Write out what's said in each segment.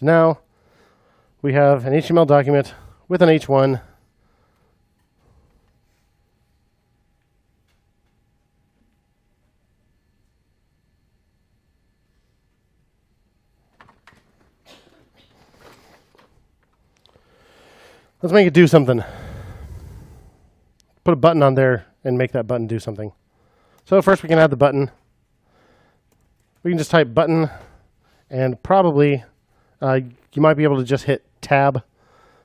So now we have an HTML document with an H1. Let's make it do something. Put a button on there and make that button do something. So first we can add the button. We can just type button, and probably you might be able to just hit tab.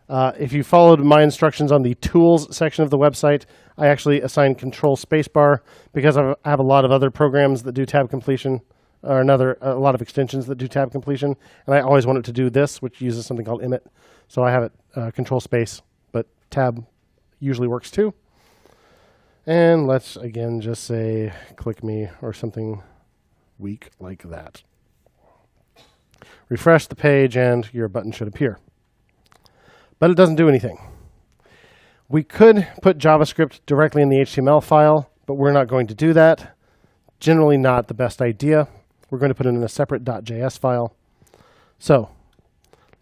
If you followed my instructions on the tools section of the website, I actually assigned control spacebar because I have a lot of other programs that do tab completion, or a lot of extensions that do tab completion, and I always want it to do this, which uses something called emit. So I have it control space, but tab usually works too. And let's again just say click me or something weak like that. Refresh the page and your button should appear. But it doesn't do anything. We could put JavaScript directly in the HTML file, but we're not going to do that. Generally not the best idea. We're going to put it in a separate .js file. So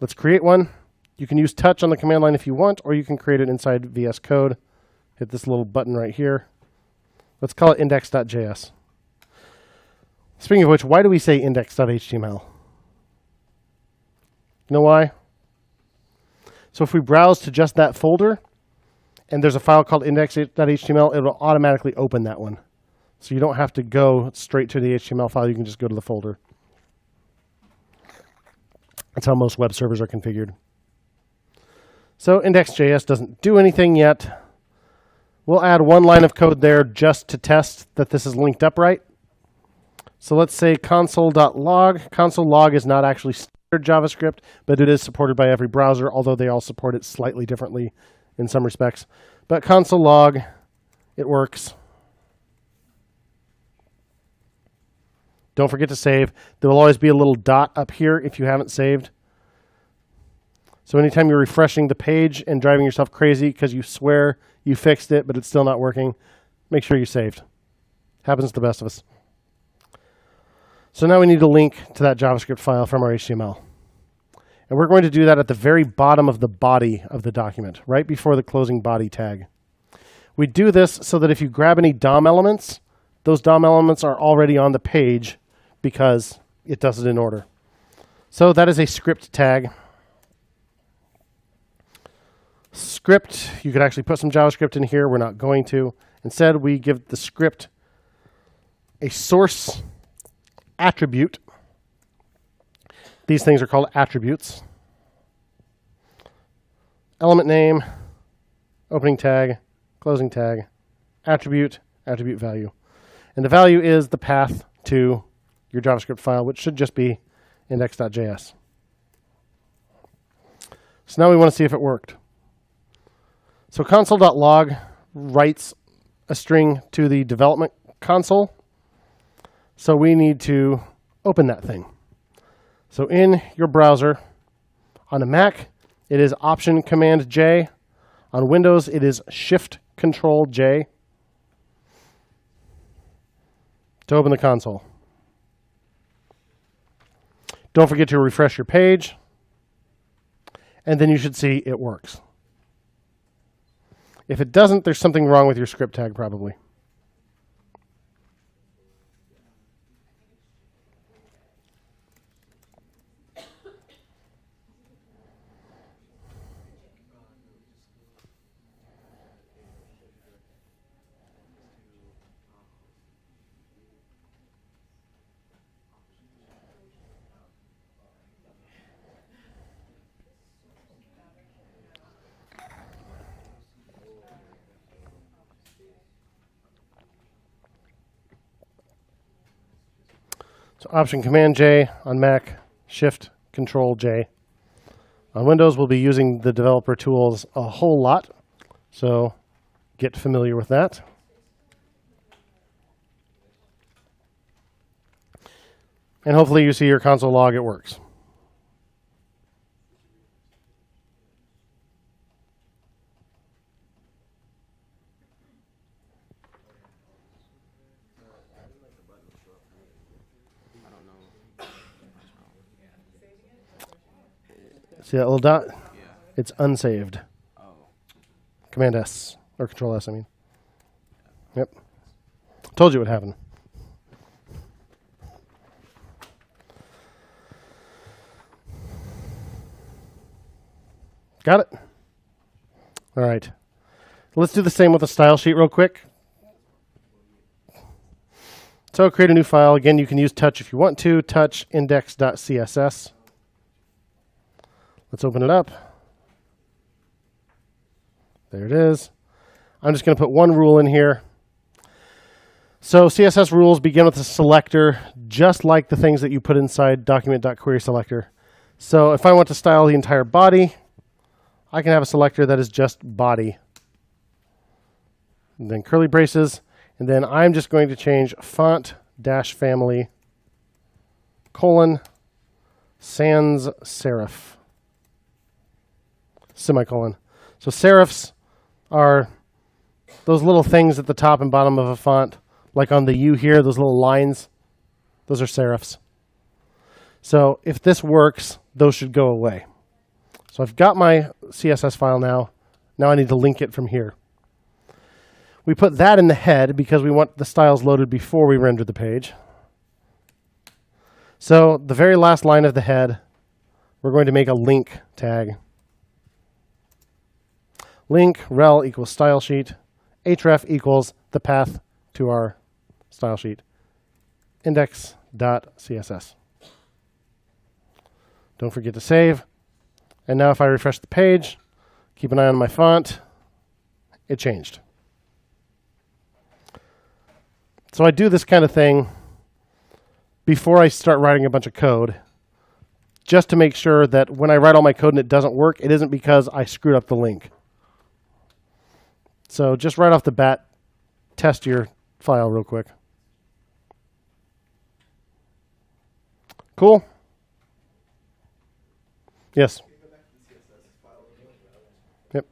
let's create one. You can use touch on the command line if you want, or you can create it inside VS Code. Hit this little button right here. Let's call it index.js. Speaking of which, why do we say index.html? You know why? So if we browse to just that folder, and there's a file called index.html, it will automatically open that one. So you don't have to go straight to the HTML file, you can just go to the folder. That's how most web servers are configured. So index.js doesn't do anything yet. We'll add one line of code there just to test that this is linked up right. So let's say console.log. Console log is not actually standard JavaScript, but it is supported by every browser, although they all support it slightly differently in some respects. But console log, it works. Don't forget to save. There will always be a little dot up here if you haven't saved. So anytime you're refreshing the page and driving yourself crazy because you swear you fixed it, but it's still not working, make sure you saved. Happens to the best of us. So now we need to link to that JavaScript file from our HTML. And we're going to do that at the very bottom of the body of the document, right before the closing body tag. We do this so that if you grab any DOM elements, those DOM elements are already on the page because it does it in order. So that is a script tag. Script, you could actually put some JavaScript in here. We're not going to. Instead, we give the script a source attribute. These things are called attributes. Element name, opening tag, closing tag, attribute, attribute value. And the value is the path to your JavaScript file, which should just be index.js. So now we want to see if it worked. So console.log writes a string to the development console. So we need to open that thing. So in your browser, on a Mac, it is Option Command J. On Windows, it is Shift Control J to open the console. Don't forget to refresh your page, and then you should see it works. If it doesn't, there's something wrong with your script tag probably. So Option Command J on Mac, Shift Control J. On Windows, we'll be using the developer tools a whole lot, so get familiar with that. And hopefully you see your console log, it works. See that little dot? Yeah. It's unsaved. Oh. Command S, or Control S, I mean. Yep. Told you what happened. Got it? All right. Let's do the same with the style sheet real quick. So create a new file. Again, you can use touch if you want to. Touch index.css. Let's open it up. There it is. I'm just going to put one rule in here. So CSS rules begin with a selector, just like the things that you put inside document.querySelector. So if I want to style the entire body, I can have a selector that is just body. And then curly braces. And then I'm just going to change font-family : sans serif, semicolon. So serifs are those little things at the top and bottom of a font, like on the U here, those little lines. Those are serifs. So if this works, those should go away. So I've got my CSS file now. Now I need to link it from here. We put that in the head because we want the styles loaded before we render the page. So the very last line of the head, we're going to make a link tag. Link rel equals style sheet. href equals the path to our style sheet. Index.css. Don't forget to save. And now if I refresh the page, keep an eye on my font, it changed. So I do this kind of thing before I start writing a bunch of code, just to make sure that when I write all my code and it doesn't work, it isn't because I screwed up the link. So just right off the bat, test your file real quick. Cool? Yes? Yep.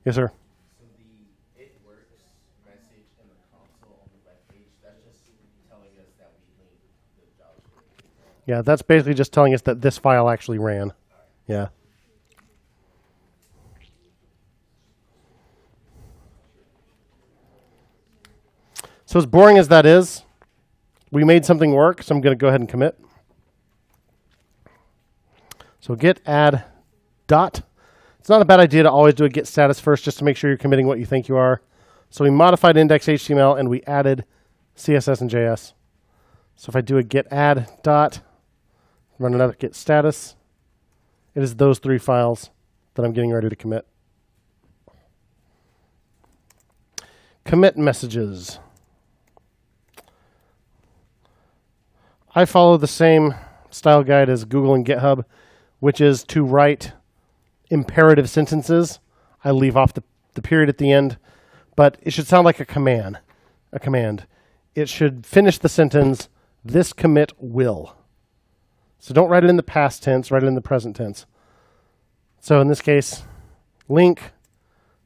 Yes, sir. So the "it works" message in the console on the web page, that's just telling us that we linked the JavaScript. Yeah, that's basically just telling us that this file actually ran. Yeah. So as boring as that is, we made something work, so I'm going to go ahead and commit. So git add dot. It's not a bad idea to always do a git status first, just to make sure you're committing what you think you are. So we modified index.html and we added CSS and JS. So if I do a git add dot, run another git status, it is those three files that I'm getting ready to commit. Commit messages. I follow the same style guide as Google and GitHub, which is to write imperative sentences. I leave off the period at the end, but it should sound like a command. It should finish the sentence, "This commit will." So don't write it in the past tense, write it in the present tense. So in this case, link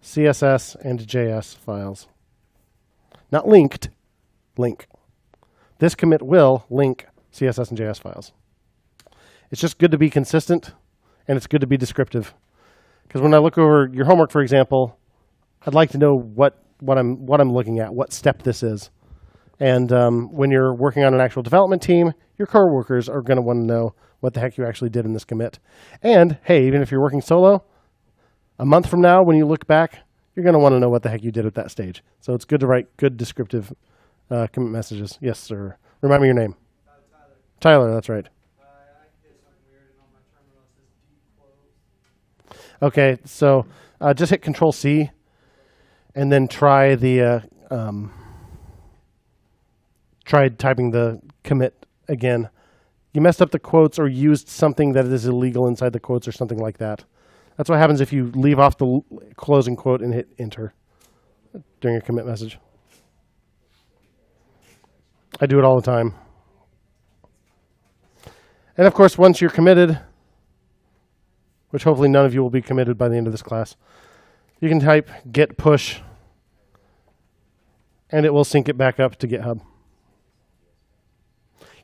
CSS and JS files. Not linked, link. This commit will link CSS and JS files. It's just good to be consistent, and it's good to be descriptive. Because when I look over your homework, for example, I'd like to know what I'm looking at, what step this is. And when you're working on an actual development team, your coworkers are going to want to know what the heck you actually did in this commit. And hey, even if you're working solo, a month from now, when you look back, you're going to want to know what the heck you did at that stage. So it's good to write good descriptive commit messages. Yes, sir. Remind me your name. Tyler, that's right. I did something weird, and on my terminal it says deep close. Okay, so just hit Control-C, and then try the try typing the commit again. You messed up the quotes or used something that is illegal inside the quotes or something like that. That's what happens if you leave off the closing quote and hit Enter during a commit message. I do it all the time. And of course, once you're committed, which hopefully none of you will be committed by the end of this class, you can type git push, and it will sync it back up to GitHub.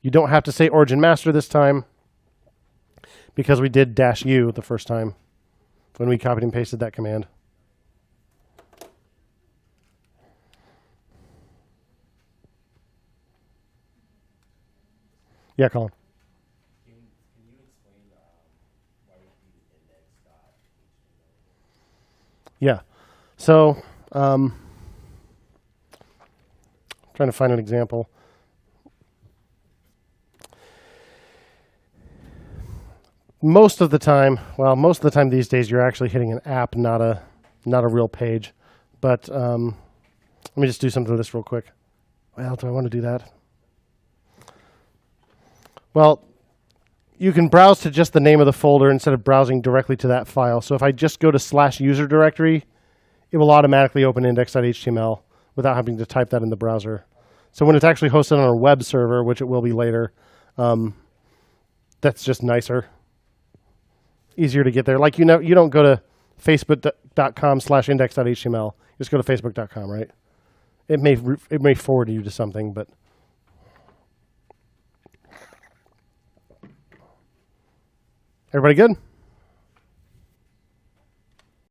You don't have to say origin master this time because we did -u the first time when we copied and pasted that command. Yeah, Colin. Can you explain why we use index.html? Yeah. So, trying to find an example. Most of the time these days, you're actually hitting an app, not a real page. But let me just do something to this real quick. Well, do I want to do that? Well, you can browse to just the name of the folder instead of browsing directly to that file. So if I just go to /user directory, it will automatically open index.html without having to type that in the browser. So when it's actually hosted on a web server, which it will be later, that's just nicer. Easier to get there. Like, you don't go to facebook.com/index.html. You just go to facebook.com, right? It may forward you to something, but everybody good?